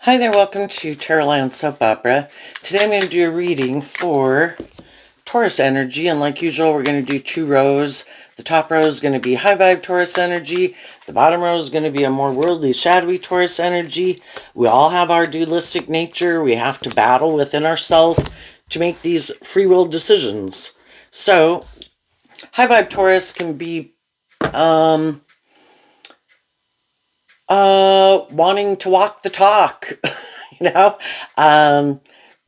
Hi there, welcome to Taurus Soap Opera. Today I'm going to do a reading for Taurus energy, and like usual, we're going to do two rows. The top row is going to be high vibe Taurus energy. The bottom row is going to be a more worldly, shadowy Taurus energy. We all have our dualistic nature. We have to battle within ourselves to make these free will decisions. So, high vibe Taurus can be wanting to walk the talk, you know,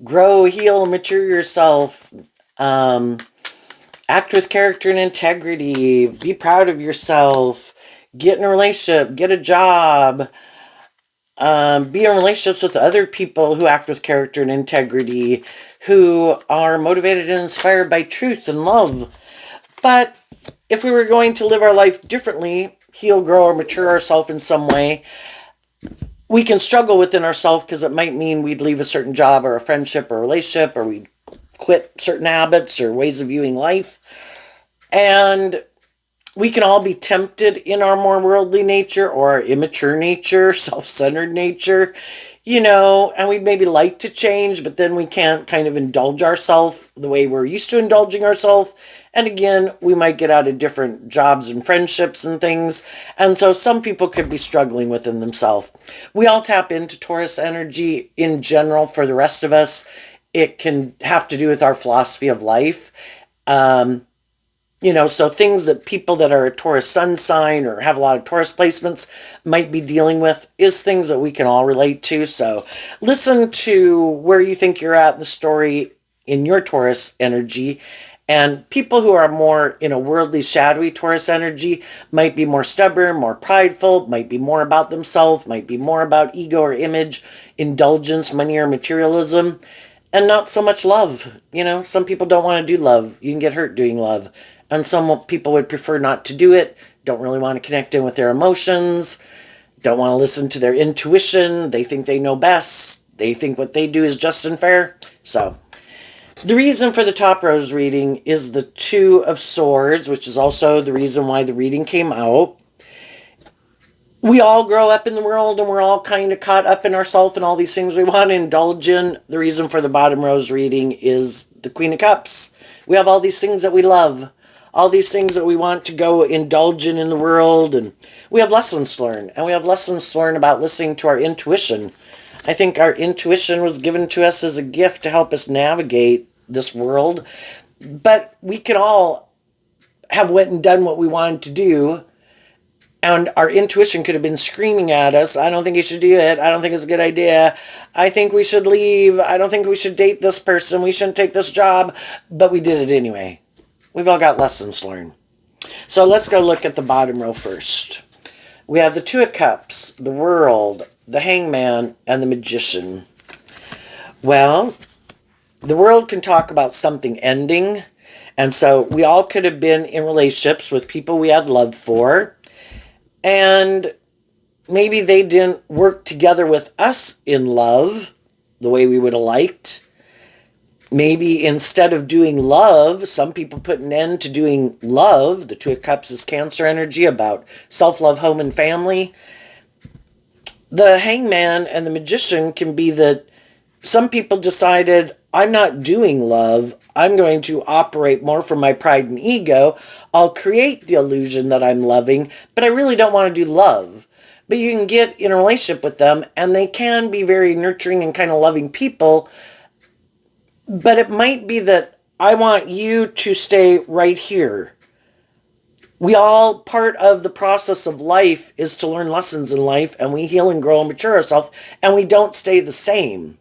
grow, heal, mature yourself, act with character and integrity, be proud of yourself, get in a relationship, get a job, be in relationships with other people who act with character and integrity, who are motivated and inspired by truth and love. But if we were going to live our life differently, heal, grow, or mature ourselves in some way, we can struggle within ourselves because it might mean we'd leave a certain job or a friendship or a relationship, or we'd quit certain habits or ways of viewing life. And we can all be tempted in our more worldly nature or our immature nature, self-centered nature, and we'd maybe like to change, but then we can't kind of indulge ourselves the way we're used to indulging ourselves. And again, we might get out of different jobs and friendships and things. And so some people could be struggling within themselves. We all tap into Taurus energy in general. For the rest of us, it can have to do with our philosophy of life. So things that people that are a Taurus sun sign or have a lot of Taurus placements might be dealing with is things that we can all relate to. So listen to where you think you're at in the story in your Taurus energy. And people who are more in a worldly, shadowy Taurus energy might be more stubborn, more prideful, might be more about themselves, might be more about ego or image, indulgence, money or materialism, and not so much love. Some people don't want to do love. You can get hurt doing love. And some people would prefer not to do it, don't really want to connect in with their emotions, don't want to listen to their intuition. They think they know best. They think what they do is just and fair. So the reason for the top rose reading is the Two of Swords, which is also the reason why the reading came out. We all grow up in the world and we're all kind of caught up in ourselves and all these things we want to indulge in. The reason for the bottom rose reading is the Queen of Cups. We have all these things that we love, all these things that we want to go indulge in the world, and we have lessons to learn, and we have lessons to learn about listening to our intuition. I think our intuition was given to us as a gift to help us navigate this world, but we can all have went and done what we wanted to do, and our intuition could have been screaming at us, I don't think you should do it, I don't think it's a good idea, I think we should leave, I don't think we should date this person, we shouldn't take this job, but we did it anyway. We've all got lessons to learn. So let's go look at the bottom row first. We have the Two of Cups, the World, the Hangman, and the Magician. Well, the World can talk about something ending. And so we all could have been in relationships with people we had love for. And maybe they didn't work together with us in love the way we would have liked. Maybe instead of doing love, some people put an end to doing love. The Two of Cups is Cancer energy, about self-love, home, and family. The Hangman and the Magician can be that some people decided, I'm not doing love. I'm going to operate more from my pride and ego. I'll create the illusion that I'm loving, but I really don't want to do love. But you can get in a relationship with them, and they can be very nurturing and kind of loving people. But it might be that I want you to stay right here. We all, part of the process of life is to learn lessons in life, and we heal and grow and mature ourselves, and we don't stay the same.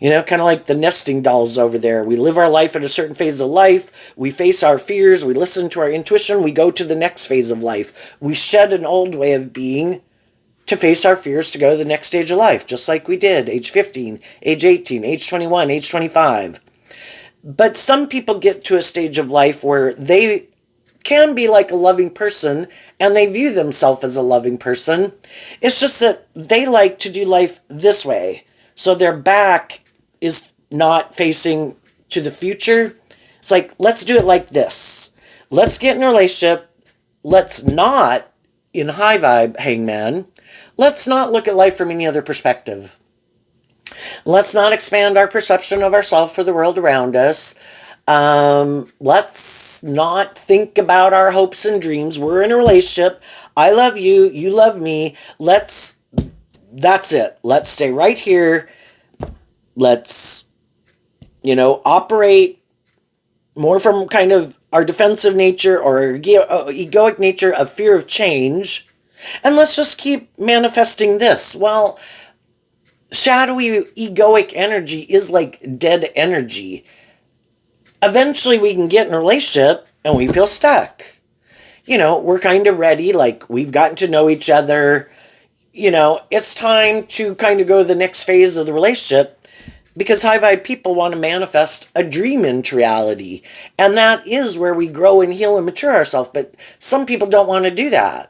Kind of like the nesting dolls over there. We live our life at a certain phase of life. We face our fears. We listen to our intuition. We go to the next phase of life. We shed an old way of being to face our fears, to go to the next stage of life, just like we did, age 15, age 18, age 21, age 25. But some people get to a stage of life where they can be like a loving person, and they view themselves as a loving person. It's just that they like to do life this way. So their back is not facing to the future. It's like, let's do it like this. Let's get in a relationship. Let's not, in high vibe Hangman, let's not look at life from any other perspective. Let's not expand our perception of ourselves for the world around us. Let's not think about our hopes and dreams. We're in a relationship. I love you. You love me. That's it. Let's stay right here. Let's, operate more from kind of our defensive nature or egoic nature of fear of change. And let's just keep manifesting this. Well, shadowy egoic energy is like dead energy. Eventually we can get in a relationship and we feel stuck. We're kind of ready, like we've gotten to know each other. It's time to kind of go to the next phase of the relationship because high vibe people want to manifest a dream into reality. And that is where we grow and heal and mature ourselves. But some people don't want to do that.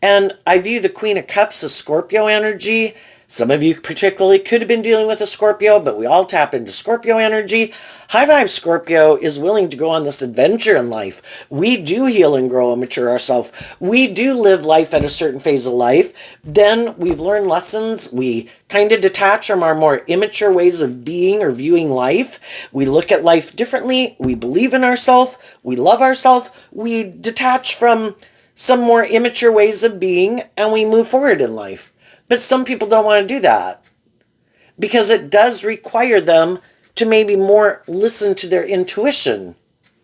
And I view the Queen of Cups as Scorpio energy. Some of you particularly could have been dealing with a Scorpio, but we all tap into Scorpio energy. High vibe Scorpio is willing to go on this adventure in life. We do heal and grow and mature ourselves. We do live life at a certain phase of life. Then we've learned lessons. We kind of detach from our more immature ways of being or viewing life. We look at life differently. We believe in ourselves. We love ourselves. We detach from some more immature ways of being and we move forward in life. But some people don't want to do that because it does require them to maybe more listen to their intuition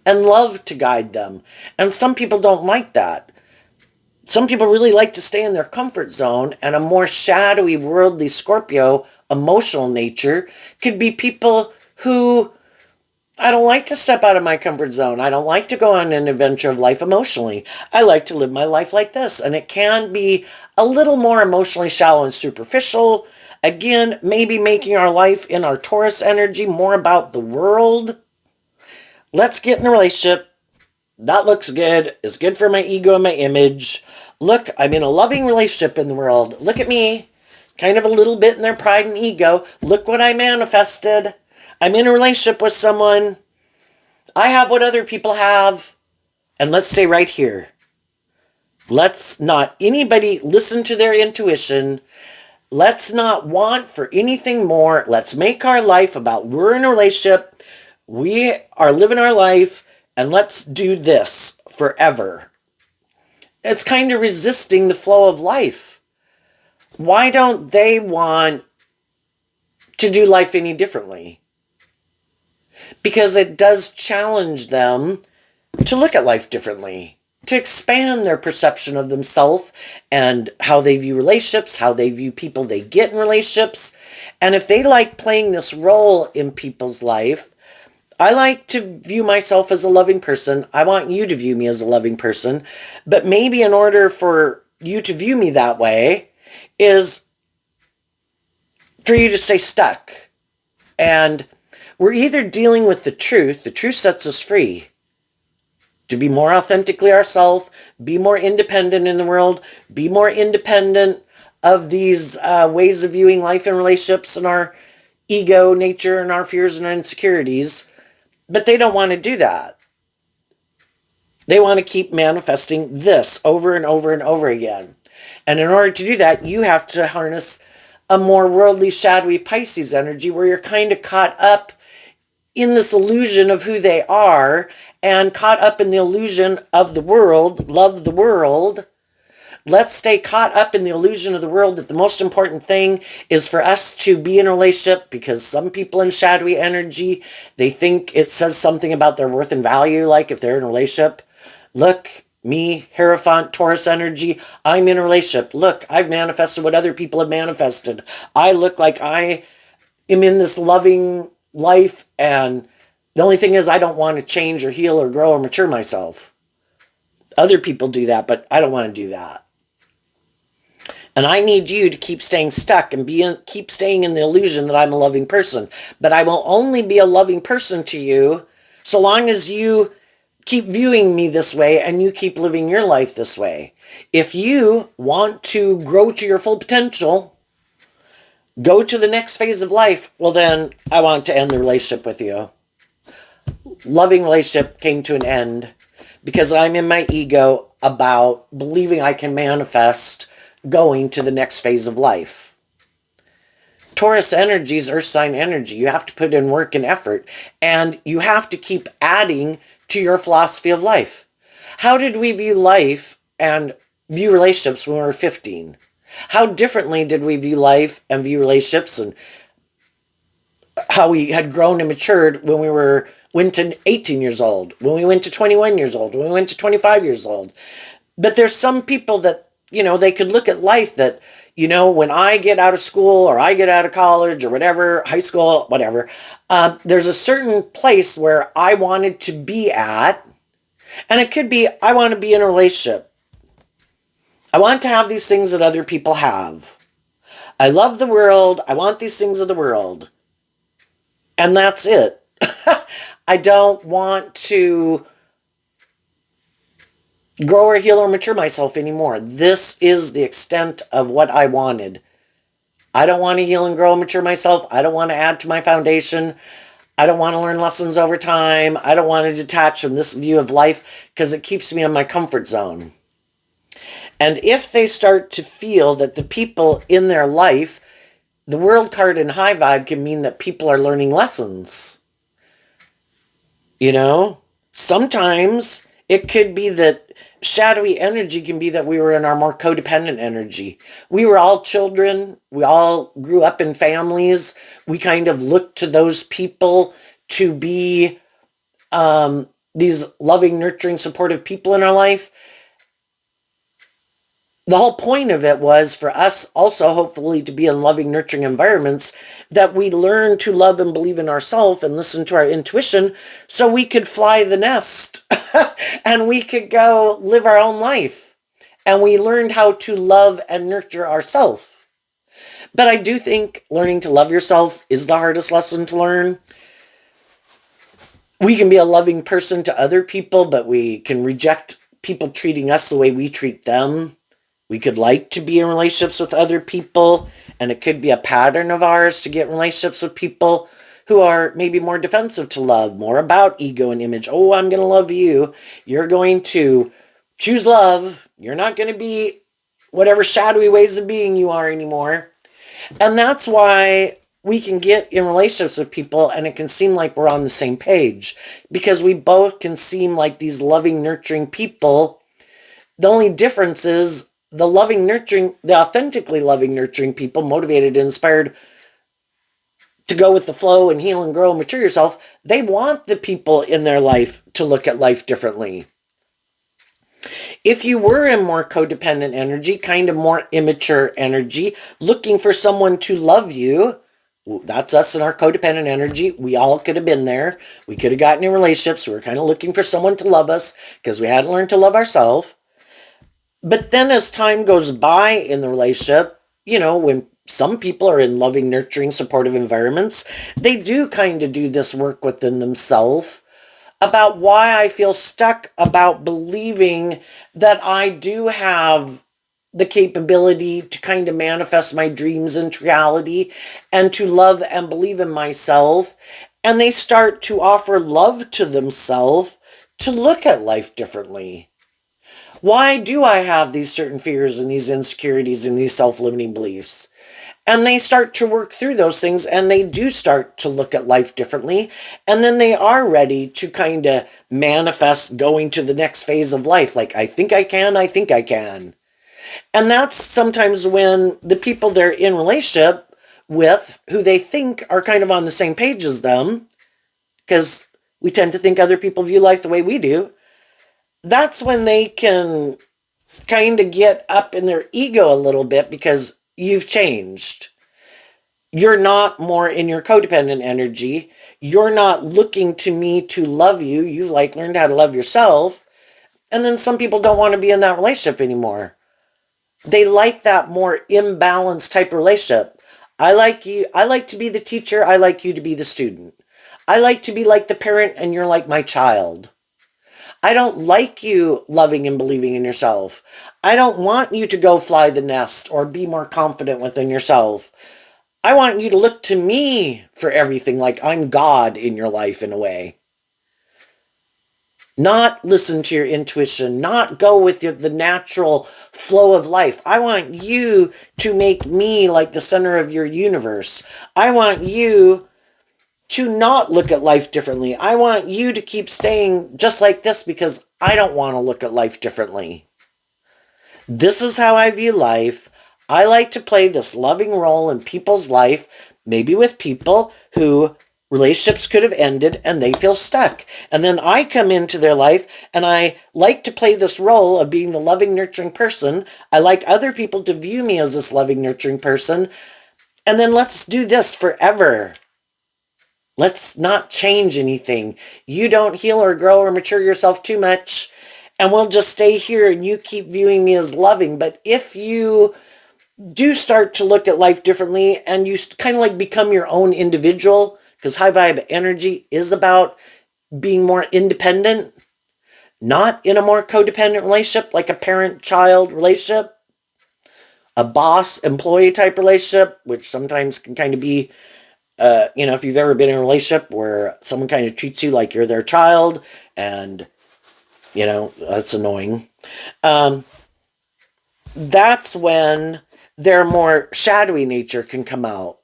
and love to guide them. And some people don't like that. Some people really like to stay in their comfort zone, and a more shadowy, worldly Scorpio, emotional nature could be people who, I don't like to step out of my comfort zone. I don't like to go on an adventure of life emotionally. I like to live my life like this. And it can be a little more emotionally shallow and superficial. Again, maybe making our life in our Taurus energy more about the world. Let's get in a relationship. That looks good. It's good for my ego and my image. Look, I'm in a loving relationship in the world. Look at me. Kind of a little bit in their pride and ego. Look what I manifested. I'm in a relationship with someone. I have what other people have. And let's stay right here. Let's not anybody listen to their intuition. Let's not want for anything more. Let's make our life about we're in a relationship. We are living our life. And let's do this forever. It's kind of resisting the flow of life. Why don't they want to do life any differently? Because it does challenge them to look at life differently, to expand their perception of themselves and how they view relationships, how they view people they get in relationships. And if they like playing this role in people's life, I like to view myself as a loving person. I want you to view me as a loving person. But maybe in order for you to view me that way is for you to stay stuck. And we're either dealing with the truth sets us free to be more authentically ourselves, be more independent in the world, be more independent of these ways of viewing life and relationships and our ego nature and our fears and our insecurities. But they don't want to do that. They want to keep manifesting this over and over and over again. And in order to do that, you have to harness a more worldly, shadowy Pisces energy where you're kind of caught up in this illusion of who they are and caught up in the illusion of the world, love the world. Let's stay caught up in the illusion of the world that the most important thing is for us to be in a relationship, because some people in shadowy energy, they think it says something about their worth and value, like if they're in a relationship. Look, me, Hierophant, Taurus energy, I'm in a relationship. Look, I've manifested what other people have manifested. I look like I am in this loving life, and the only thing is I don't want to change or heal or grow or mature myself. Other people do that, but I don't want to do that. And I need you to keep staying stuck and keep staying in the illusion that I'm a loving person. But I will only be a loving person to you so long as you keep viewing me this way and you keep living your life this way. If you want to grow to your full potential, go to the next phase of life, well then I want to end the relationship with you. Loving relationship came to an end because I'm in my ego about believing I can manifest going to the next phase of life. Taurus energy is earth sign energy. You have to put in work and effort, and you have to keep adding to your philosophy of life. How did we view life and view relationships when we were 15? How differently did we view life and view relationships, and how we had grown and matured when we went to 18 years old, when we went to 21 years old, when we went to 25 years old? But there's some people that, they could look at life that, when I get out of school or I get out of college or whatever, high school, whatever, there's a certain place where I wanted to be at. And it could be, I want to be in a relationship. I want to have these things that other people have. I love the world. I want these things of the world. And that's it. I don't want to grow or heal or mature myself anymore. This is the extent of what I wanted. I don't want to heal and grow and mature myself. I don't want to add to my foundation. I don't want to learn lessons over time. I don't want to detach from this view of life because it keeps me in my comfort zone. And if they start to feel that the people in their life, the world card in high vibe can mean that people are learning lessons. Sometimes it could be that shadowy energy can be that we were in our more codependent energy. We were all children. We all grew up in families. We kind of looked to those people to be these loving, nurturing, supportive people in our life. The whole point of it was for us also, hopefully, to be in loving, nurturing environments, that we learn to love and believe in ourselves and listen to our intuition so we could fly the nest and we could go live our own life. And we learned how to love and nurture ourselves. But I do think learning to love yourself is the hardest lesson to learn. We can be a loving person to other people, but we can reject people treating us the way we treat them. We could like to be in relationships with other people, and it could be a pattern of ours to get in relationships with people who are maybe more defensive to love, more about ego and image. Oh, I'm going to love you. You're going to choose love. You're not going to be whatever shadowy ways of being you are anymore. And that's why we can get in relationships with people and it can seem like we're on the same page because we both can seem like these loving, nurturing people. The only difference is the loving, nurturing, the authentically loving, nurturing people, motivated and inspired to go with the flow and heal and grow and mature yourself, they want the people in their life to look at life differently. If you were in more codependent energy, kind of more immature energy, looking for someone to love you, that's us in our codependent energy. We all could have been there. We could have gotten in relationships. We were kind of looking for someone to love us because we hadn't learned to love ourselves. But then as time goes by in the relationship, when some people are in loving, nurturing, supportive environments, they do kind of do this work within themselves about why I feel stuck about believing that I do have the capability to kind of manifest my dreams into reality and to love and believe in myself. And they start to offer love to themselves to look at life differently. Why do I have these certain fears and these insecurities and these self-limiting beliefs? And they start to work through those things and they do start to look at life differently. And then they are ready to kind of manifest going to the next phase of life. Like, I think I can, I think I can. And that's sometimes when the people they're in relationship with, who they think are kind of on the same page as them, because we tend to think other people view life the way we do, that's when they can kind of get up in their ego a little bit because you've changed. You're not more in your codependent energy. You're not looking to me to love you. You've learned how to love yourself. And then some people don't want to be in that relationship anymore. They like that more imbalanced type of relationship. I like you. I like to be the teacher. I like you to be the student. I like to be like the parent and you're like my child. I don't like you loving and believing in yourself. I don't want you to go fly the nest or be more confident within yourself. I want you to look to me for everything, like I'm God in your life in a way. not listen to your intuition, not go with the natural flow of life. I want you to make me like the center of your universe. I want you to not look at life differently. I want you to keep staying just like this because I don't want to look at life differently. This is how I view life. I like to play this loving role in people's life, maybe with people who relationships could have ended and they feel stuck. And then I come into their life and I like to play this role of being the loving, nurturing person. I like other people to view me as this loving, nurturing person. And then let's do this forever. Let's not change anything. You don't heal or grow or mature yourself too much, and we'll just stay here and you keep viewing me as loving. But if you do start to look at life differently and you kind of like become your own individual, because high vibe energy is about being more independent, not in a more codependent relationship like a parent-child relationship, a boss-employee type relationship, which sometimes can kind of be if you've ever been in a relationship where someone kind of treats you like you're their child, and, that's annoying. That's when their more shadowy nature can come out.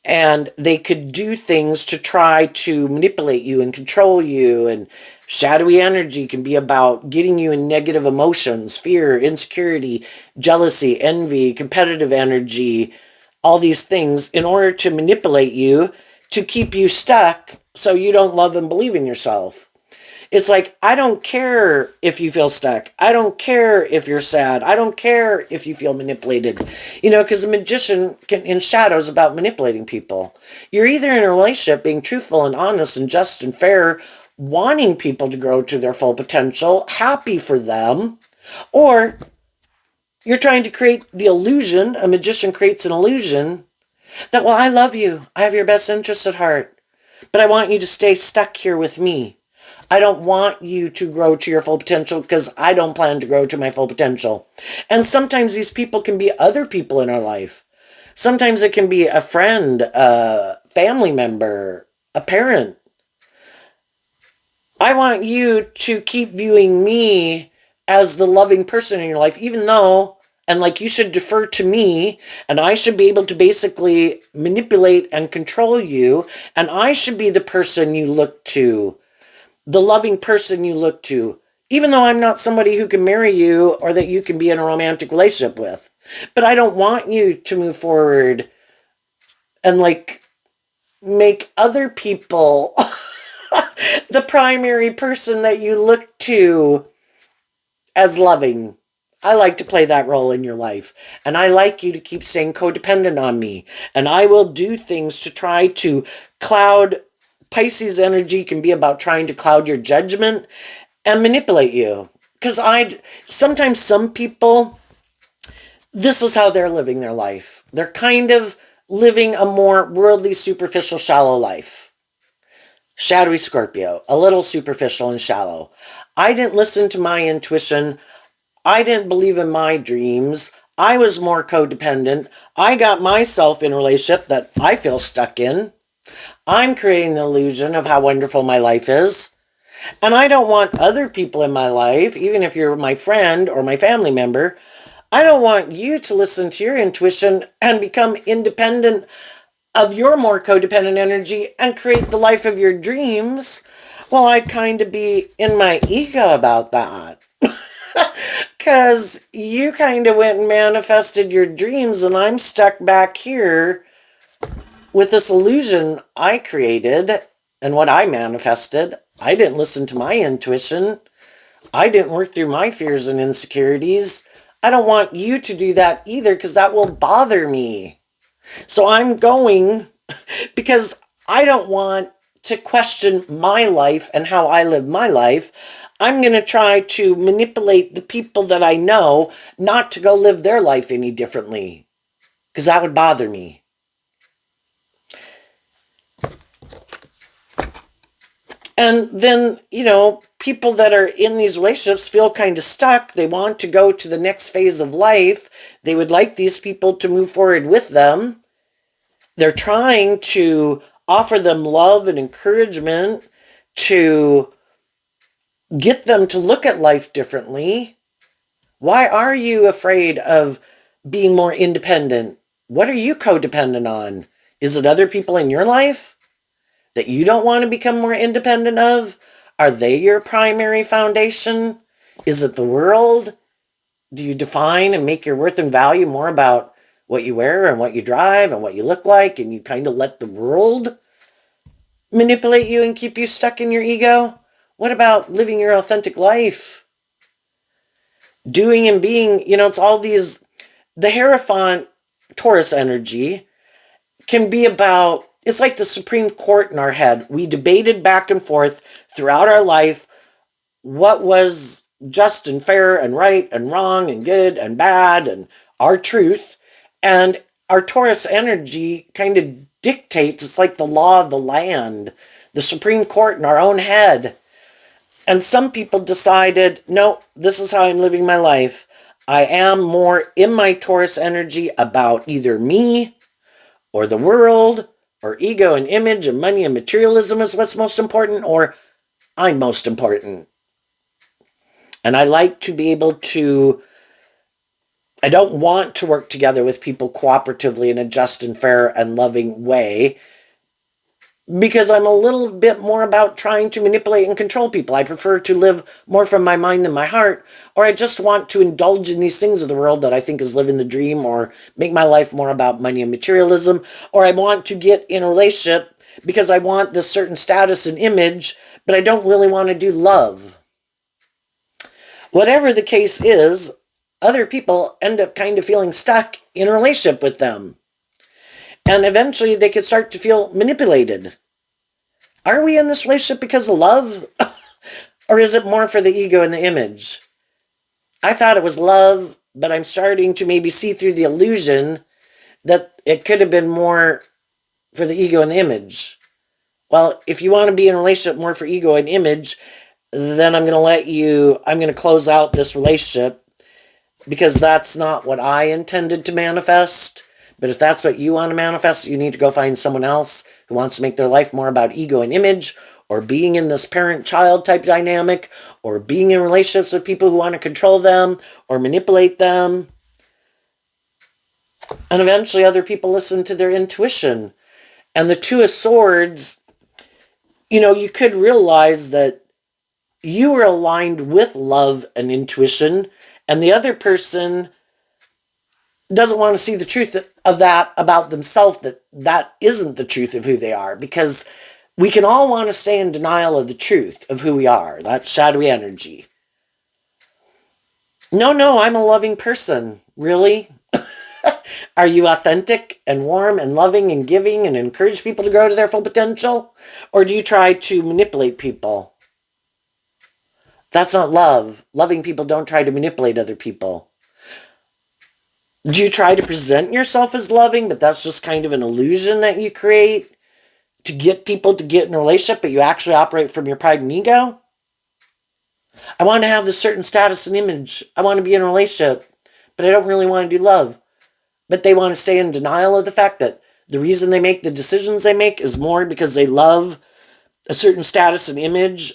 And they could do things to try to manipulate you and control you. And shadowy energy can be about getting you in negative emotions, fear, insecurity, jealousy, envy, competitive energy, all these things in order to manipulate you, to keep you stuck so you don't love and believe in yourself. It's like, I don't care if you feel stuck. I don't care if you're sad. I don't care if you feel manipulated. Because the magician in shadow is about manipulating people. You're either in a relationship being truthful and honest and just and fair, wanting people to grow to their full potential, happy for them, or you're trying to create the illusion, a magician creates an illusion, that, well, I love you. I have your best interest at heart. But I want you to stay stuck here with me. I don't want you to grow to your full potential because I don't plan to grow to my full potential. And sometimes these people can be other people in our life. Sometimes it can be a friend, a family member, a parent. I want you to keep viewing me as the loving person in your life, even though, and like you should defer to me, and I should be able to basically manipulate and control you, and I should be the person you look to, the loving person you look to, even though I'm not somebody who can marry you or that you can be in a romantic relationship with. But I don't want you to move forward and make other people the primary person that you look to as loving. I like to play that role in your life. And I like you to keep staying codependent on me. And I will do things to try to cloud. Pisces energy can be about trying to cloud your judgment and manipulate you. Because sometimes some people, this is how they're living their life. They're kind of living a more worldly, superficial, shallow life. Shadowy Scorpio, a little superficial and shallow. I didn't listen to my intuition. I didn't believe in my dreams. I was more codependent. I got myself in a relationship that I feel stuck in. I'm creating the illusion of how wonderful my life is. And I don't want other people in my life, even if you're my friend or my family member, I don't want you to listen to your intuition and become independent of your more codependent energy and create the life of your dreams. Well, I'd kind of be in my ego about that. Because you kind of went and manifested your dreams and I'm stuck back here with this illusion I created and what I manifested. I didn't listen to my intuition. I didn't work through my fears and insecurities. I don't want you to do that either because that will bother me. So I'm going because I don't want to question my life and how I live my life. I'm going to try to manipulate the people that I know not to go live their life any differently because that would bother me. And then, people that are in these relationships feel kind of stuck. They want to go to the next phase of life. They would like these people to move forward with them. They're trying to offer them love and encouragement to Get them to look at life differently. Why are you afraid of being more independent? What are you codependent on? Is it other people in your life that you don't want to become more independent of? Are they your primary foundation? Is it the world? Do you define and make your worth and value more about what you wear and what you drive and what you look like, and you kind of let the world manipulate you and keep you stuck in your ego? What about living your authentic life? Doing and being, it's all these, the Hierophant Taurus energy can be about, it's like the Supreme Court in our head. We debated back and forth throughout our life what was just and fair and right and wrong and good and bad and our truth. And our Taurus energy kind of dictates, it's like the law of the land, the Supreme Court in our own head. And some people decided, no, this is how I'm living my life. I am more in my Taurus energy about either me or the world or ego and image and money and materialism is what's most important, or I'm most important. And I like to be able to, I don't want to work together with people cooperatively in a just and fair and loving way, because I'm a little bit more about trying to manipulate and control people. I prefer to live more from my mind than my heart, or I just want to indulge in these things of the world that I think is living the dream, or make my life more about money and materialism, or I want to get in a relationship because I want this certain status and image, but I don't really want to do love. Whatever the case is, other people end up kind of feeling stuck in a relationship with them. And eventually they could start to feel manipulated. Are we in this relationship because of love? Or is it more for the ego and the image? I thought it was love, but I'm starting to maybe see through the illusion that it could have been more for the ego and the image. Well, if you want to be in a relationship more for ego and image, then I'm going to close out this relationship, because that's not what I intended to manifest. But if that's what you want to manifest, you need to go find someone else who wants to make their life more about ego and image, or being in this parent-child type dynamic, or being in relationships with people who want to control them or manipulate them. And eventually other people listen to their intuition. And the Two of Swords, you could realize that you are aligned with love and intuition, and the other person doesn't want to see the truth of that about themselves, that isn't the truth of who they are, because we can all want to stay in denial of the truth of who we are. That's shadowy energy. No, I'm a loving person. Really? Are you authentic and warm and loving and giving and encourage people to grow to their full potential? Or do you try to manipulate people? That's not love. Loving people don't try to manipulate other people. Do you try to present yourself as loving, but that's just kind of an illusion that you create to get people to get in a relationship, but you actually operate from your pride and ego? I want to have this certain status and image. I want to be in a relationship, but I don't really want to do love. But they want to stay in denial of the fact that the reason they make the decisions they make is more because they love a certain status and image.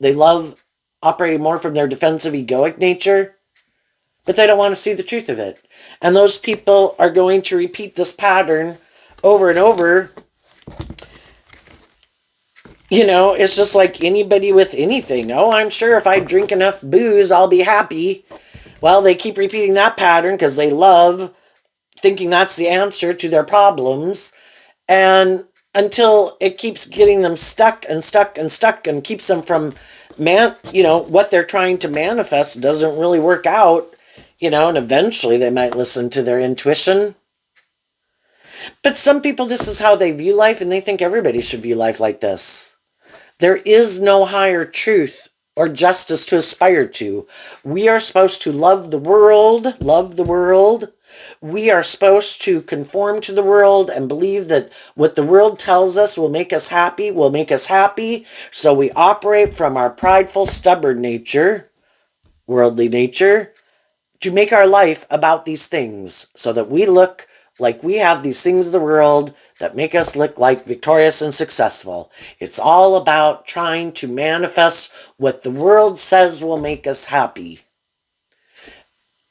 They love operating more from their defensive egoic nature, but they don't want to see the truth of it. And those people are going to repeat this pattern over and over. It's just like anybody with anything. Oh, I'm sure if I drink enough booze, I'll be happy. Well, they keep repeating that pattern because they love thinking that's the answer to their problems. And until it keeps getting them stuck and stuck and stuck and keeps them from, what they're trying to manifest doesn't really work out, and eventually they might listen to their intuition. But some people, this is how they view life, and they think everybody should view life like this. There is no higher truth or justice to aspire to. We are supposed to love the world. We are supposed to conform to the world and believe that what the world tells us will make us happy. So we operate from our prideful, stubborn nature, worldly nature, to make our life about these things so that we look Like we have these things of the world that make us look like victorious and successful. It's all about trying to manifest what the world says will make us happy.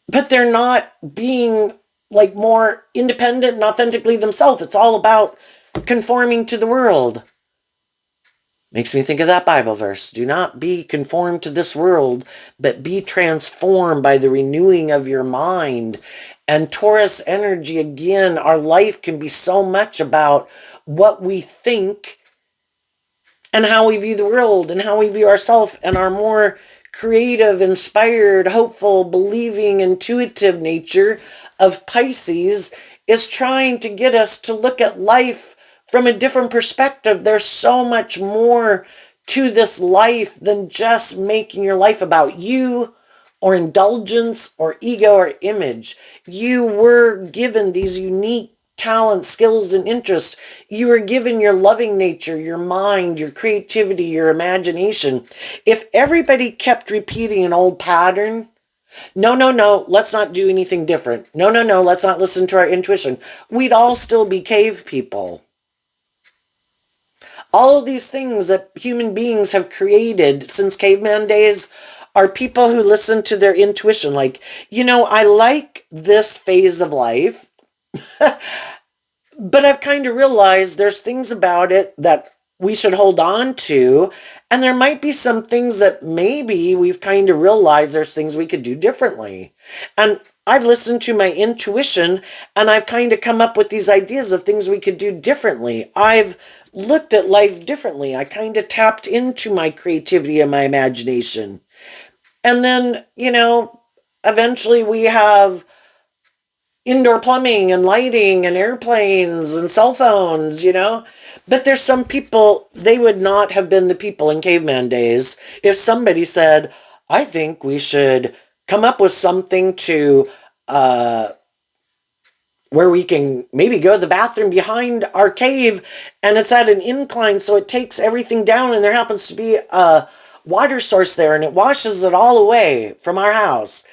But they're not being like more independent and authentically themselves. It's all about conforming to the world. Makes me think of that Bible verse. Do not be conformed to this world, but be transformed by the renewing of your mind. And Taurus energy, again, our life can be so much about what we think and how we view the world and how we view ourselves, and our more creative, inspired, hopeful, believing, intuitive nature of Pisces is trying to get us to look at life from a different perspective. There's so much more to this life than just making your life about you or indulgence or ego or image. You were given these unique talents, skills, and interests. You were given your loving nature, your mind, your creativity, your imagination. If everybody kept repeating an old pattern, no, no, no, let's not do anything different. No, no, no, let's not listen to our intuition, we'd all still be cave people. All of these things that human beings have created since caveman days are people who listen to their intuition. Like, I like this phase of life, but I've kind of realized there's things about it that we should hold on to. And there might be some things that maybe we've kind of realized there's things we could do differently. And I've listened to my intuition and I've kind of come up with these ideas of things we could do differently. I've looked at life differently. I kind of tapped into my creativity and my imagination. And then, eventually we have indoor plumbing and lighting and airplanes and cell phones, But there's some people, they would not have been the people in caveman days if somebody said, I think we should come up with something to where we can maybe go to the bathroom behind our cave and it's at an incline, so it takes everything down and there happens to be a water source there and it washes it all away from our house.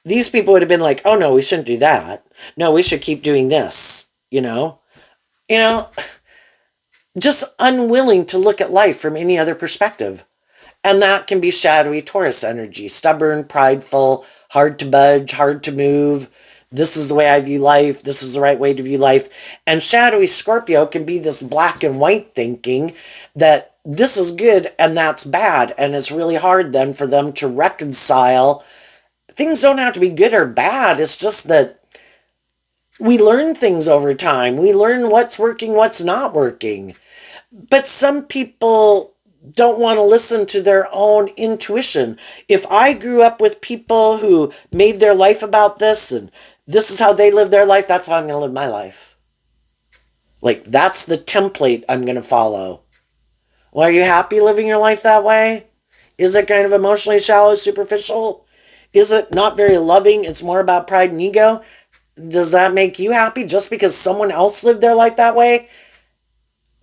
These people would have been like, oh no, we shouldn't do that. No, we should keep doing this, just unwilling to look at life from any other perspective. And that can be shadowy Taurus energy, stubborn, prideful, hard to budge, hard to move. This is the way I view life. This is the right way to view life. And shadowy Scorpio can be this black and white thinking that this is good and that's bad. And it's really hard then for them to reconcile. Things don't have to be good or bad. It's just that we learn things over time. We learn what's working, what's not working. But some people don't want to listen to their own intuition. If I grew up with people who made their life about this and this is how they live their life, that's how I'm going to live my life. Like, that's the template I'm going to follow. Well, are you happy living your life that way? Is it kind of emotionally shallow, superficial? Is it not very loving? It's more about pride and ego. Does that make you happy just because someone else lived their life that way?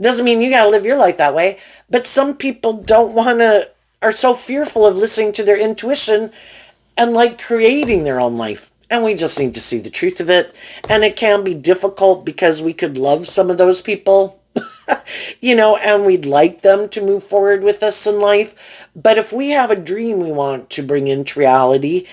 Doesn't mean you got to live your life that way. But some people are so fearful of listening to their intuition and like creating their own life. And we just need to see the truth of it. And it can be difficult because we could love some of those people, and we'd like them to move forward with us in life. But if we have a dream we want to bring into reality,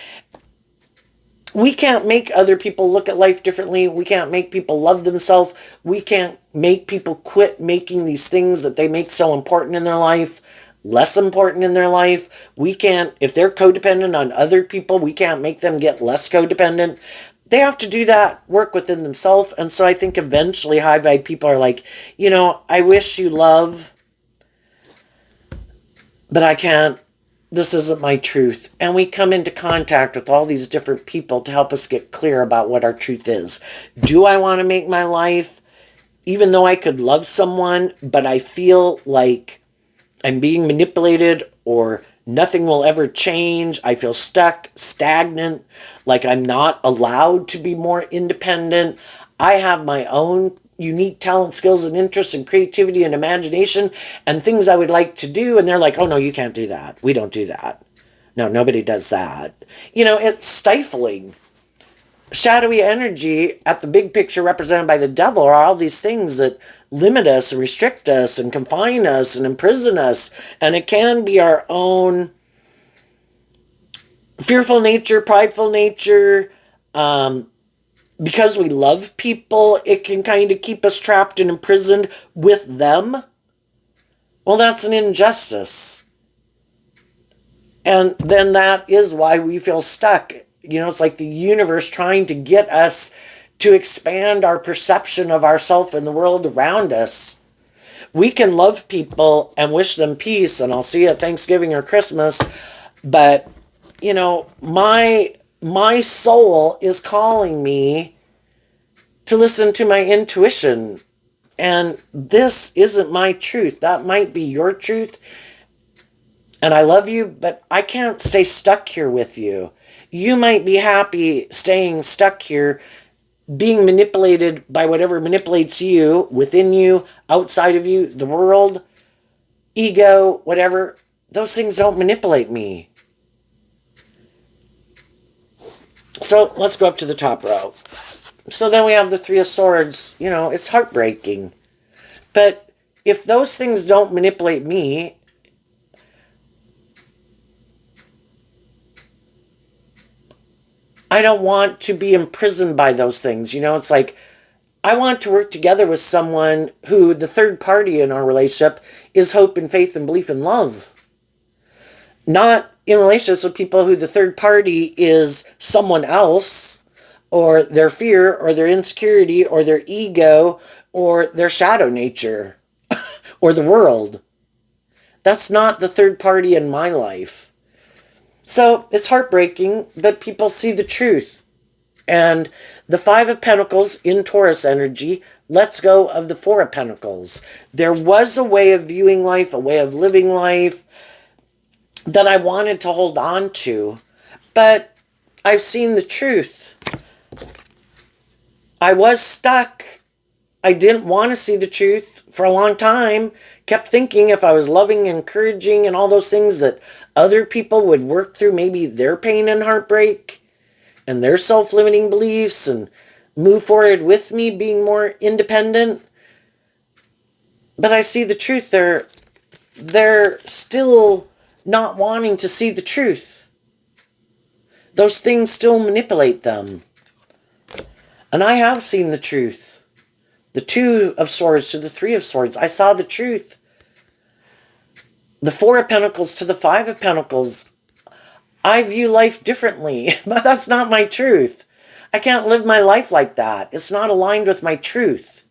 we can't make other people look at life differently. We can't make people love themselves. We can't make people quit making these things that they make so important in their life less important in their life. We can't, if they're codependent on other people, we can't make them get less codependent. They have to do that work within themselves. And so I think eventually high vibe people are like, I wish you love, but I can't. This isn't my truth. And we come into contact with all these different people to help us get clear about what our truth is. Do I want to make my life, even though I could love someone, but I feel like I'm being manipulated or nothing will ever change. I feel stuck, stagnant, like I'm not allowed to be more independent. I have my own unique talent, skills, and interests and creativity and imagination and things I would like to do. And they're like, oh no, you can't do that. We don't do that. No, nobody does that. It's stifling. shadowy energy at the big picture represented by the devil are all these things that limit us and restrict us and confine us and imprison us. And it can be our own fearful nature, prideful nature. Because we love people, it can kind of keep us trapped and imprisoned with them. Well, that's an injustice. And then that is why we feel stuck. You know, it's like the universe trying to get us to expand our perception of ourselves and the world around us. We can love people and wish them peace, and I'll see you at Thanksgiving or Christmas, but you know, my soul is calling me to listen to my intuition. And this isn't my truth. That might be your truth. And I love you, but I can't stay stuck here with you. You might be happy staying stuck here, being manipulated by whatever manipulates you, within you, outside of you, the world, ego, whatever. Those things don't manipulate me. So let's go up to the top row. So then we have the Three of Swords. You know, it's heartbreaking. But if those things don't manipulate me, I don't want to be imprisoned by those things. You know, it's like I want to work together with someone who the third party in our relationship is hope and faith and belief and love. Not in relationships with people who the third party is someone else, or their fear, or their insecurity, or their ego, or their shadow nature, or the world. That's not the third party in my life. So it's heartbreaking, but people see the truth. And the Five of Pentacles in Taurus energy lets go of the Four of Pentacles. There was a way of viewing life, a way of living life that I wanted to hold on to, but I've seen the truth. I was stuck. I didn't want to see the truth for a long time. Kept thinking if I was loving, encouraging, and all those things that other people would work through maybe their pain and heartbreak and their self-limiting beliefs and move forward with me being more independent. But I see the truth. They're still not wanting to see the truth. Those things still manipulate them. And I have seen the truth. The Two of Swords to the Three of Swords. I saw the truth. The Four of Pentacles to the Five of Pentacles. I view life differently, but that's not my truth. I can't live my life like that. It's not aligned with my truth.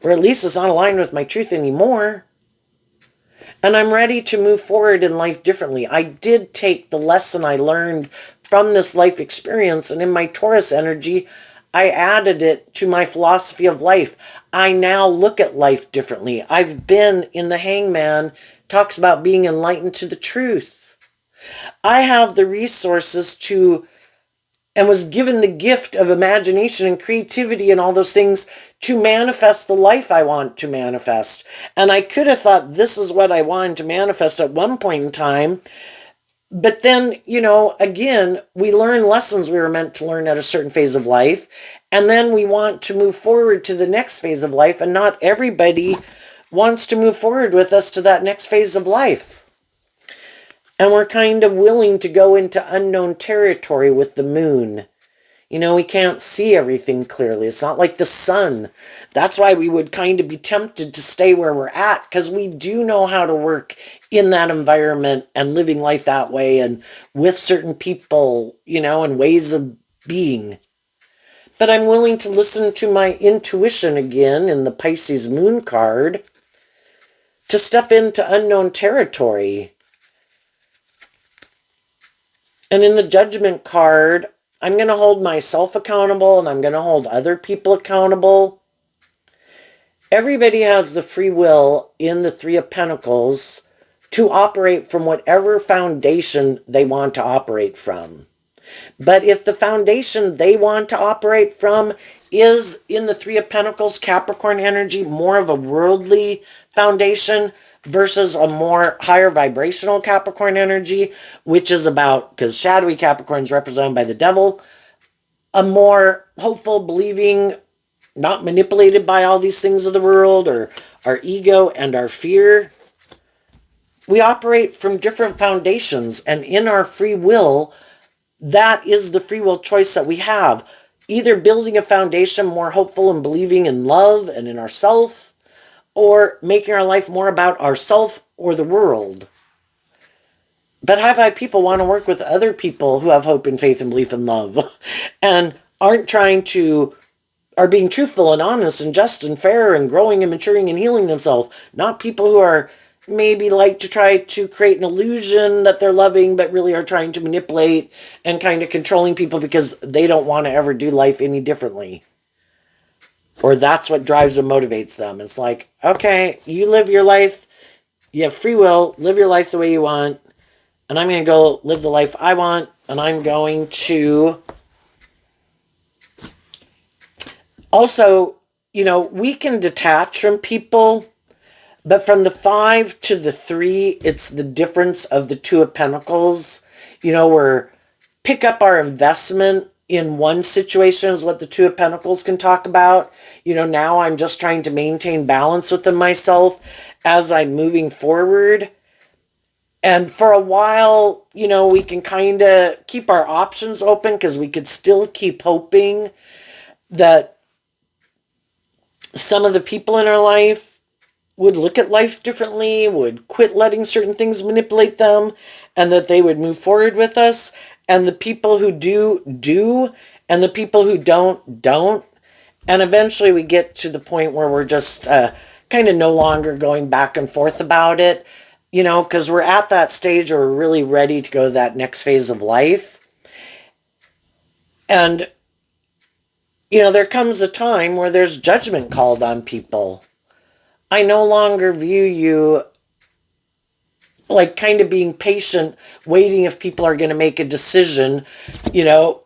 Or at least it's not aligned with my truth anymore. And I'm ready to move forward in life differently. I did take the lesson I learned from this life experience, and in my Taurus energy, I added it to my philosophy of life. I now look at life differently. I've been in the Hangman, talks about being enlightened to the truth. I have the resources to, and was given the gift of imagination and creativity and all those things to manifest the life I want to manifest. And I could have thought this is what I wanted to manifest at one point in time. But then, you know, again, we learn lessons we were meant to learn at a certain phase of life. And then we want to move forward to the next phase of life. And not everybody wants to move forward with us to that next phase of life. And we're kind of willing to go into unknown territory with the moon. You know, we can't see everything clearly. It's not like the sun. That's why we would kind of be tempted to stay where we're at, because we do know how to work in that environment and living life that way and with certain people, you know, and ways of being. But I'm willing to listen to my intuition again in the Pisces moon card to step into unknown territory. And in the Judgment card, I'm going to hold myself accountable and I'm going to hold other people accountable. Everybody has the free will in the Three of Pentacles to operate from whatever foundation they want to operate from. But if the foundation they want to operate from is in the Three of Pentacles, Capricorn energy, more of a worldly foundation versus a more higher vibrational Capricorn energy, which is about, because shadowy Capricorn is represented by the devil, a more hopeful, believing, not manipulated by all these things of the world or our ego and our fear. We operate from different foundations, and in our free will, that is the free will choice that we have. Either building a foundation more hopeful and believing in love and in ourself, or making our life more about ourself or the world. But high vibe people want to work with other people who have hope and faith and belief and love and aren't trying to, are being truthful and honest and just and fair and growing and maturing and healing themselves. Not people who are maybe like to try to create an illusion that they're loving, but really are trying to manipulate and kind of controlling people because they don't want to ever do life any differently. Or that's what drives and motivates them. It's like, okay, you live your life, you have free will, live your life the way you want, and I'm going to go live the life I want, and I'm going to also, we can detach from people, but from the 5 to the 3, it's the difference of the 2 of Pentacles. We're pick up our investment in one situation is what the 2 of Pentacles can talk about. Now I'm just trying to maintain balance within myself as I'm moving forward. And for a while, we can kind of keep our options open because we could still keep hoping that some of the people in our life would look at life differently, would quit letting certain things manipulate them, and that they would move forward with us. And the people who do, and the people who don't. And eventually we get to the point where we're just kind of no longer going back and forth about it, because we're at that stage where we're really ready to go to that next phase of life. And, there comes a time where there's judgment called on people. I no longer view you like kind of being patient, waiting if people are going to make a decision,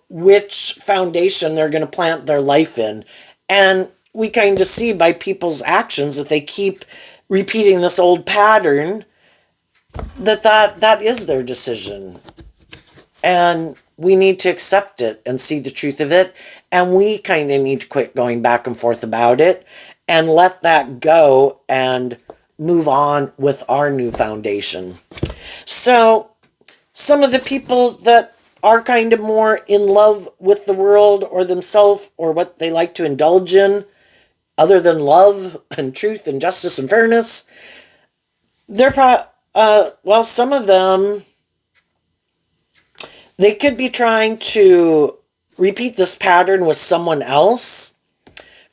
which foundation they're going to plant their life in. And we kind of see by people's actions, if they keep repeating this old pattern, that is their decision. And we need to accept it and see the truth of it. And we kind of need to quit going back and forth about it and let that go and move on with our new foundation. So some of the people that are kind of more in love with the world or themselves or what they like to indulge in, other than love and truth and justice and fairness, they're some of them, they could be trying to repeat this pattern with someone else.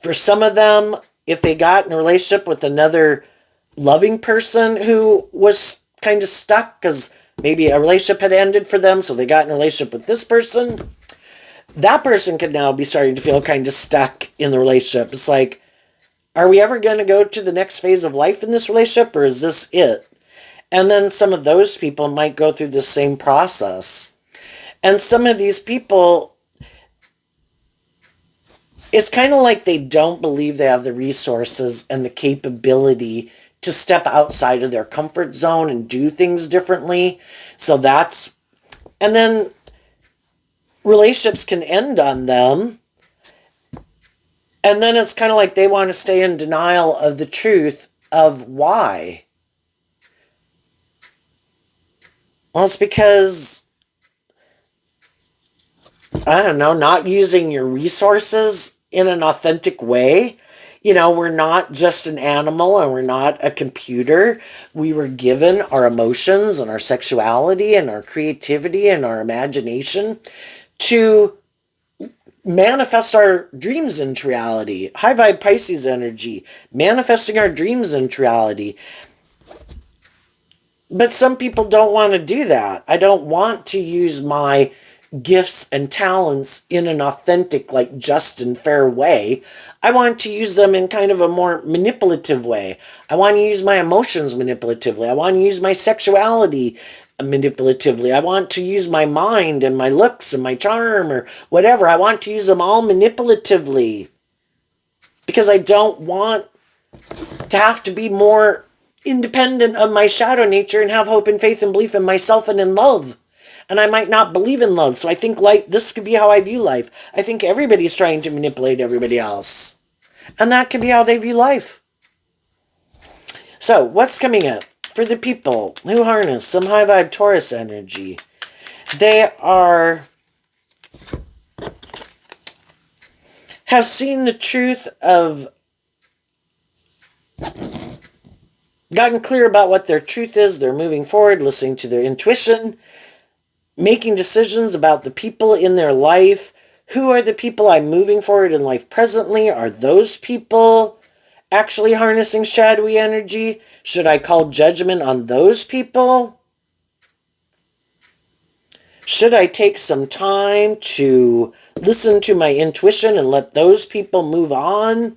For some of them, if they got in a relationship with another loving person who was kind of stuck because maybe a relationship had ended for them, so they got in a relationship with this person, that person could now be starting to feel kind of stuck in the relationship. It's like, are we ever going to go to the next phase of life in this relationship, or is this it? And then some of those people might go through the same process. And some of these people, it's kind of like they don't believe they have the resources and the capability to step outside of their comfort zone and do things differently. And then relationships can end on them. And then it's kind of like they want to stay in denial of the truth of why. Well, it's because, I don't know, not using your resources in an authentic way. We're not just an animal and we're not a computer. We were given our emotions and our sexuality and our creativity and our imagination to manifest our dreams into reality. High vibe Pisces energy, manifesting our dreams into reality. But some people don't want to do that. I don't want to use my gifts and talents in an authentic, like just and fair way. I want to use them in kind of a more manipulative way. I want to use my emotions manipulatively. I want to use my sexuality manipulatively. I want to use my mind and my looks and my charm or whatever. I want to use them all manipulatively because I don't want to have to be more independent of my shadow nature and have hope and faith and belief in myself and in love. And I might not believe in love. So I think life, this could be how I view life. I think everybody's trying to manipulate everybody else. And that could be how they view life. So what's coming up for the people who harness some high vibe Taurus energy? They have seen the truth of, gotten clear about what their truth is. They're moving forward, listening to their intuition, making decisions about the people in their life. Who are the people I'm moving forward in life presently? Are those people actually harnessing shadowy energy? Should I call judgment on those people? Should I take some time to listen to my intuition and let those people move on?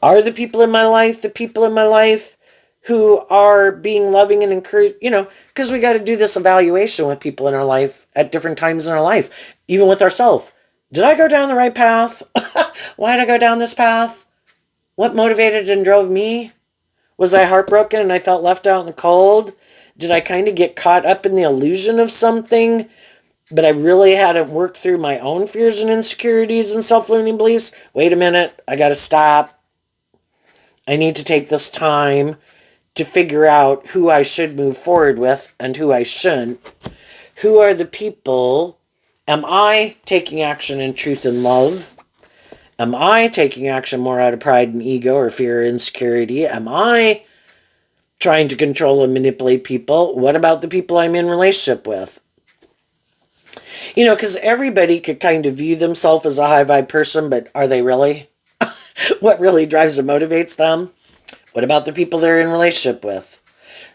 Are the people in my life the people in my life who are being loving and encouraged? Because we got to do this evaluation with people in our life at different times in our life, even with ourselves. Did I go down the right path? Why did I go down this path? What motivated and drove me? Was I heartbroken and I felt left out in the cold? Did I kind of get caught up in the illusion of something, but I really hadn't worked through my own fears and insecurities and self-limiting beliefs? Wait a minute, I got to stop. I need to take this time to figure out who I should move forward with and who I shouldn't. Who are the people? Am I taking action in truth and love? Am I taking action more out of pride and ego or fear or insecurity? Am I trying to control and manipulate people? What about the people I'm in relationship with? Because everybody could kind of view themselves as a high vibe person, but are they really? What really drives and motivates them? What about the people they're in relationship with?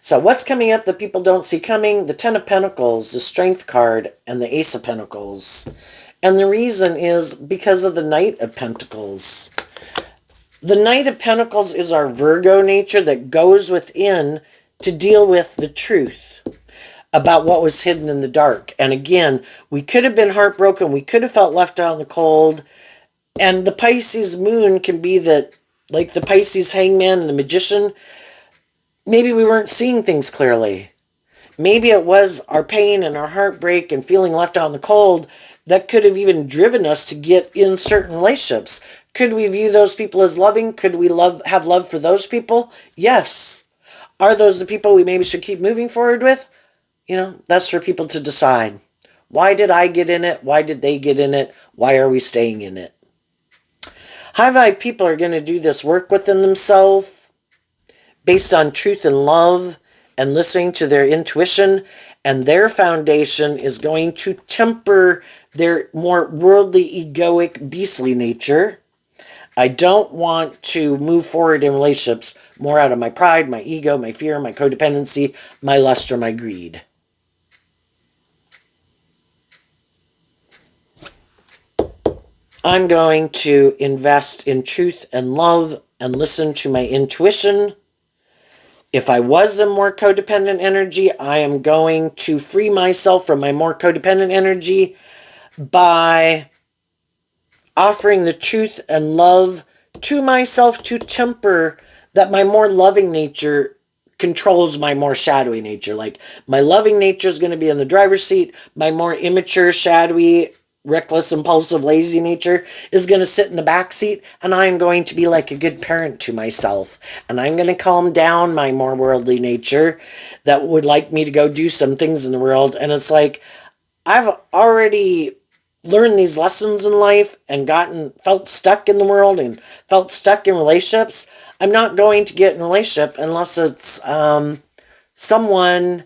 So what's coming up that people don't see coming? The Ten of Pentacles, the Strength card, and the Ace of Pentacles. And the reason is because of the Knight of Pentacles. The Knight of Pentacles is our Virgo nature that goes within to deal with the truth about what was hidden in the dark. And again, we could have been heartbroken. We could have felt left out in the cold. And the Pisces moon can be that, like the Pisces hangman and the magician, maybe we weren't seeing things clearly. Maybe it was our pain and our heartbreak and feeling left out in the cold that could have even driven us to get in certain relationships. Could we view those people as loving? Could we have love for those people? Yes. Are those the people we maybe should keep moving forward with? That's for people to decide. Why did I get in it? Why did they get in it? Why are we staying in it? High vibe people are going to do this work within themselves based on truth and love and listening to their intuition, and their foundation is going to temper their more worldly, egoic, beastly nature. I don't want to move forward in relationships more out of my pride, my ego, my fear, my codependency, my lust, or my greed. I'm going to invest in truth and love and listen to my intuition. If I was in more codependent energy, I am going to free myself from my more codependent energy by offering the truth and love to myself to temper that my more loving nature controls my more shadowy nature. Like my loving nature is going to be in the driver's seat. My more immature, shadowy, reckless, impulsive, lazy nature is going to sit in the back seat, and I'm going to be like a good parent to myself. And I'm going to calm down my more worldly nature that would like me to go do some things in the world. And it's like, I've already learned these lessons in life and felt stuck in the world and felt stuck in relationships. I'm not going to get in a relationship unless it's someone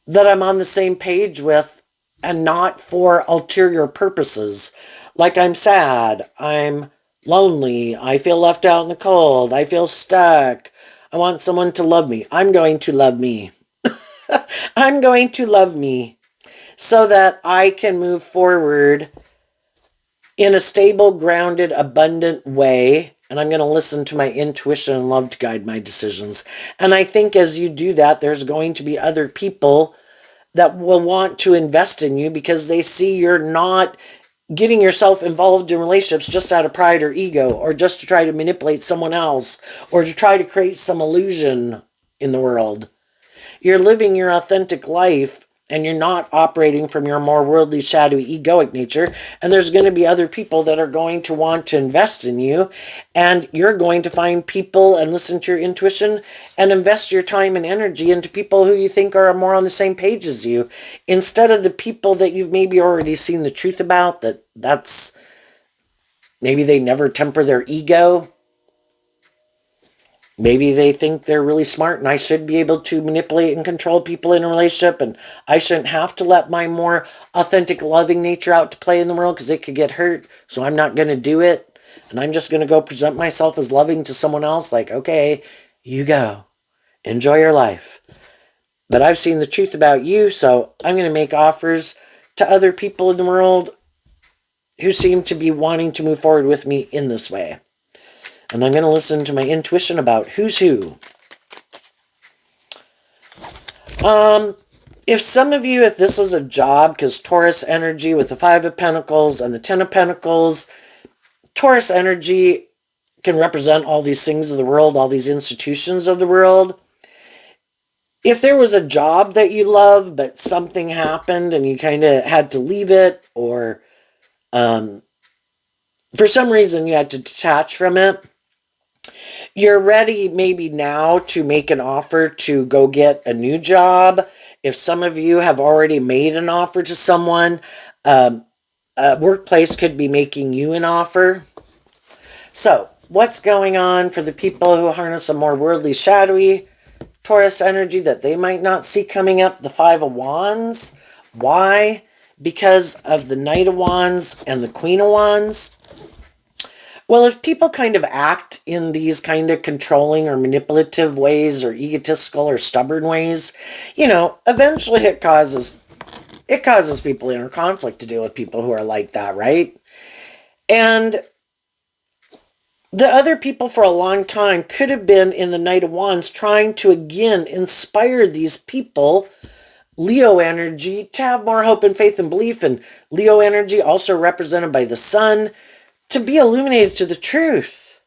that I'm on the same page with and not for ulterior purposes. Like I'm sad, I'm lonely, I feel left out in the cold, I feel stuck, I want someone to love me. I'm going to love me. I'm going to love me so that I can move forward in a stable, grounded, abundant way. And I'm going to listen to my intuition and love to guide my decisions. And I think as you do that, there's going to be other people that will want to invest in you because they see you're not getting yourself involved in relationships just out of pride or ego, or just to try to manipulate someone else, or to try to create some illusion in the world. You're living your authentic life, and you're not operating from your more worldly, shadowy, egoic nature. And there's going to be other people that are going to want to invest in you. And you're going to find people and listen to your intuition and invest your time and energy into people who you think are more on the same page as you, instead of the people that you've maybe already seen the truth about, that's maybe they never temper their ego. Maybe they think they're really smart and I should be able to manipulate and control people in a relationship, and I shouldn't have to let my more authentic, loving nature out to play in the world because it could get hurt, so I'm not going to do it. And I'm just going to go present myself as loving to someone else, like, okay, you go. Enjoy your life. But I've seen the truth about you, so I'm going to make offers to other people in the world who seem to be wanting to move forward with me in this way. And I'm going to listen to my intuition about who's who. If some of you, if this is a job, because Taurus energy with the 5 of Pentacles and the 10 of Pentacles, Taurus energy can represent all these things of the world, all these institutions of the world. If there was a job that you love, but something happened and you kind of had to leave it, or for some reason you had to detach from it, you're ready maybe now to make an offer to go get a new job. If some of you have already made an offer to someone, a workplace could be making you an offer. So, what's going on for the people who harness a more worldly, shadowy Taurus energy that they might not see coming up? The 5 of Wands. Why? Because of the Knight of Wands and the Queen of Wands. Well, if people kind of act in these kind of controlling or manipulative ways, or egotistical or stubborn ways, eventually it causes people inner conflict to deal with people who are like that, right? And the other people for a long time could have been in the Knight of Wands trying to again inspire these people, Leo energy, to have more hope and faith and belief, and Leo energy also represented by the sun, to be illuminated to the truth.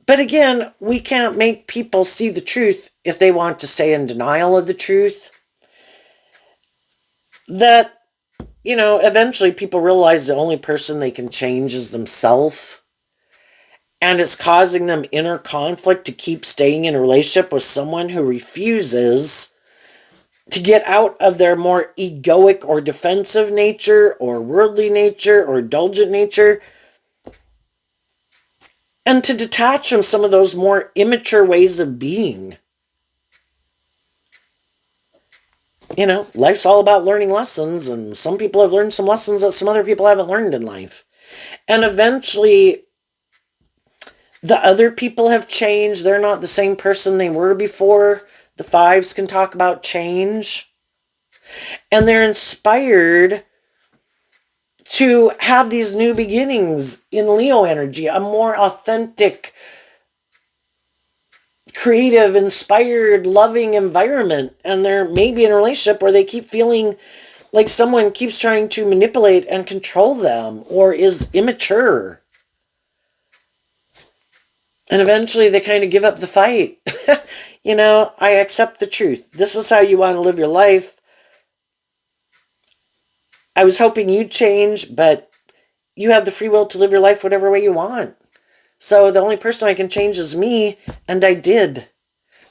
But again, we can't make people see the truth if they want to stay in denial of the truth. That, eventually people realize the only person they can change is themselves. And it's causing them inner conflict to keep staying in a relationship with someone who refuses to get out of their more egoic or defensive nature, or worldly nature, or indulgent nature, and to detach from some of those more immature ways of being. Life's all about learning lessons, and some people have learned some lessons that some other people haven't learned in life. And eventually, the other people have changed. They're not the same person they were before. The 5s can talk about change. And they're inspired to have these new beginnings in Leo energy, a more authentic, creative, inspired, loving environment. And they're maybe in a relationship where they keep feeling like someone keeps trying to manipulate and control them, or is immature. And eventually they kind of give up the fight. I accept the truth. This is how you want to live your life. I was hoping you'd change, but you have the free will to live your life whatever way you want. So the only person I can change is me, and I did.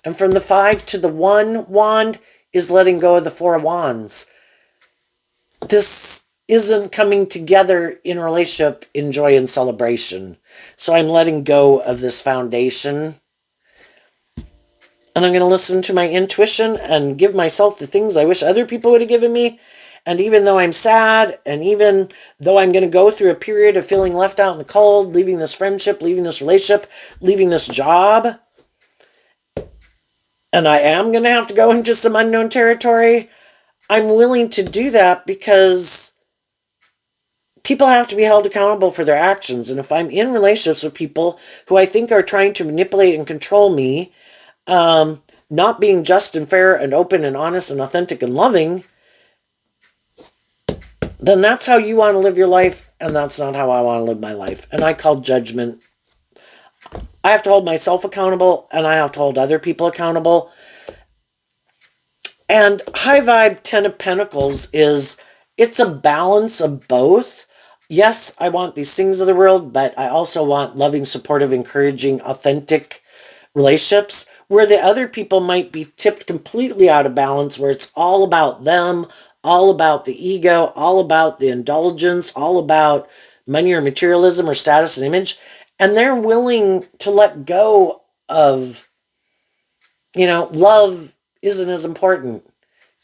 And from the 5 to the 1 wand is letting go of the 4 of Wands. This isn't coming together in a relationship in joy and celebration. So I'm letting go of this foundation. And I'm going to listen to my intuition and give myself the things I wish other people would have given me. And even though I'm sad, and even though I'm going to go through a period of feeling left out in the cold, leaving this friendship, leaving this relationship, leaving this job, and I am going to have to go into some unknown territory, I'm willing to do that because people have to be held accountable for their actions. And if I'm in relationships with people who I think are trying to manipulate and control me, not being just and fair and open and honest and authentic and loving, then that's how you want to live your life, and that's not how I want to live my life. And I call judgment. I have to hold myself accountable, and I have to hold other people accountable. And high vibe Ten of Pentacles it's a balance of both. Yes, I want these things of the world, but I also want loving, supportive, encouraging, authentic relationships where the other people might be tipped completely out of balance, where it's all about them, all about the ego, all about the indulgence, all about money or materialism or status and image. And they're willing to let go of, love isn't as important.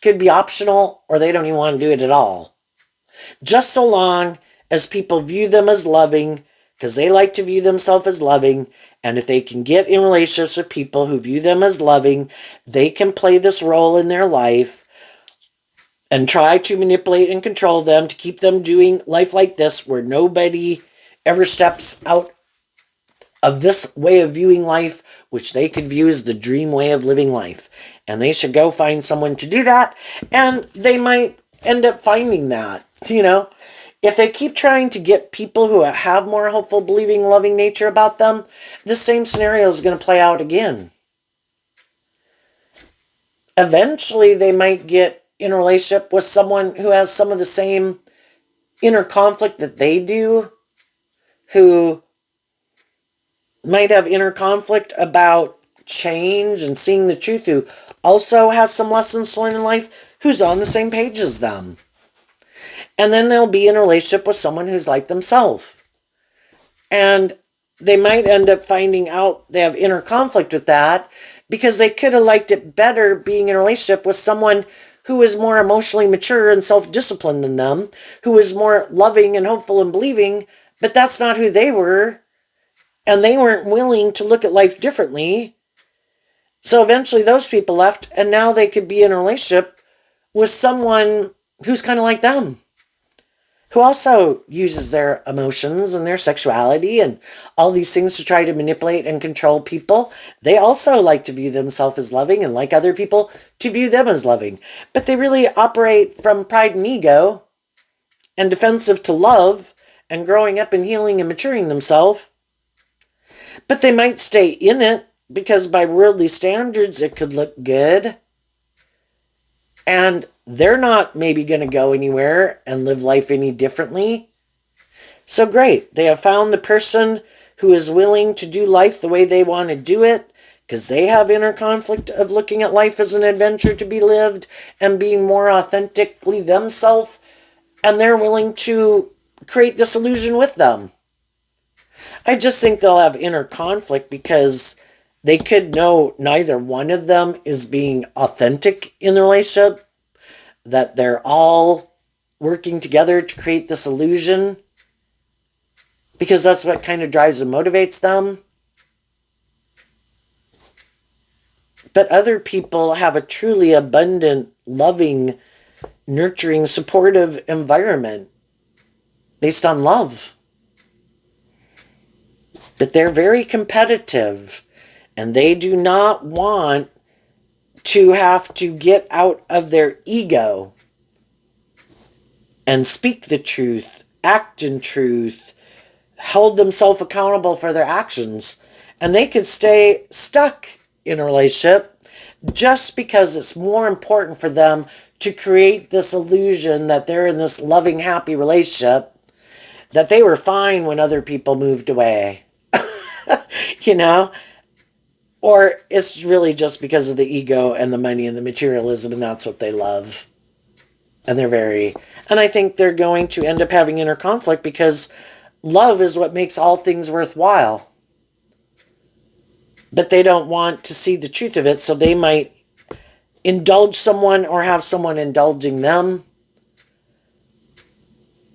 Could be optional, or they don't even want to do it at all. Just so long as people view them as loving, because they like to view themselves as loving, and if they can get in relationships with people who view them as loving, they can play this role in their life and try to manipulate and control them to keep them doing life like this, where nobody ever steps out of this way of viewing life, which they could view as the dream way of living life. And they should go find someone to do that, and they might end up finding that, If they keep trying to get people who have more hopeful, believing, loving nature about them, the same scenario is going to play out again. Eventually, they might get in a relationship with someone who has some of the same inner conflict that they do, who might have inner conflict about change and seeing the truth, who also has some lessons to learn in life, who's on the same page as them. And then they'll be in a relationship with someone who's like themselves. And they might end up finding out they have inner conflict with that, because they could have liked it better being in a relationship with someone who is more emotionally mature and self-disciplined than them, who is more loving and hopeful and believing, but that's not who they were. And they weren't willing to look at life differently. So eventually those people left, and now they could be in a relationship with someone who's kind of like them, who also uses their emotions and their sexuality and all these things to try to manipulate and control people. They also like to view themselves as loving and like other people to view them as loving. But they really operate from pride and ego and defensive to love and growing up and healing and maturing themselves. But they might stay in it because by worldly standards it could look good. And they're not maybe going to go anywhere and live life any differently. So great. They have found the person who is willing to do life the way they want to do it, because they have inner conflict of looking at life as an adventure to be lived and being more authentically themselves. And they're willing to create this illusion with them. I just think they'll have inner conflict because they could know neither one of them is being authentic in the relationship, that they're all working together to create this illusion, because that's what kind of drives and motivates them. But other people have a truly abundant, loving, nurturing, supportive environment based on love. But they're very competitive, and they do not want to have to get out of their ego and speak the truth, act in truth, hold themselves accountable for their actions. And they could stay stuck in a relationship just because it's more important for them to create this illusion that they're in this loving, happy relationship, that they were fine when other people moved away. Or it's really just because of the ego and the money and the materialism, and that's what they love. And I think they're going to end up having inner conflict, because love is what makes all things worthwhile. But they don't want to see the truth of it, so they might indulge someone or have someone indulging them.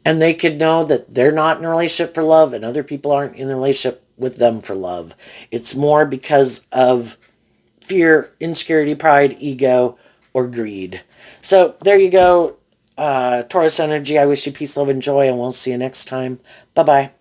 And they could know that they're not in a relationship for love, and other people aren't in a relationship with them for love. It's more because of fear, insecurity, pride, ego, or greed. So there you go, Taurus energy. I wish you peace, love, and joy, and we'll see you next time. Bye-bye.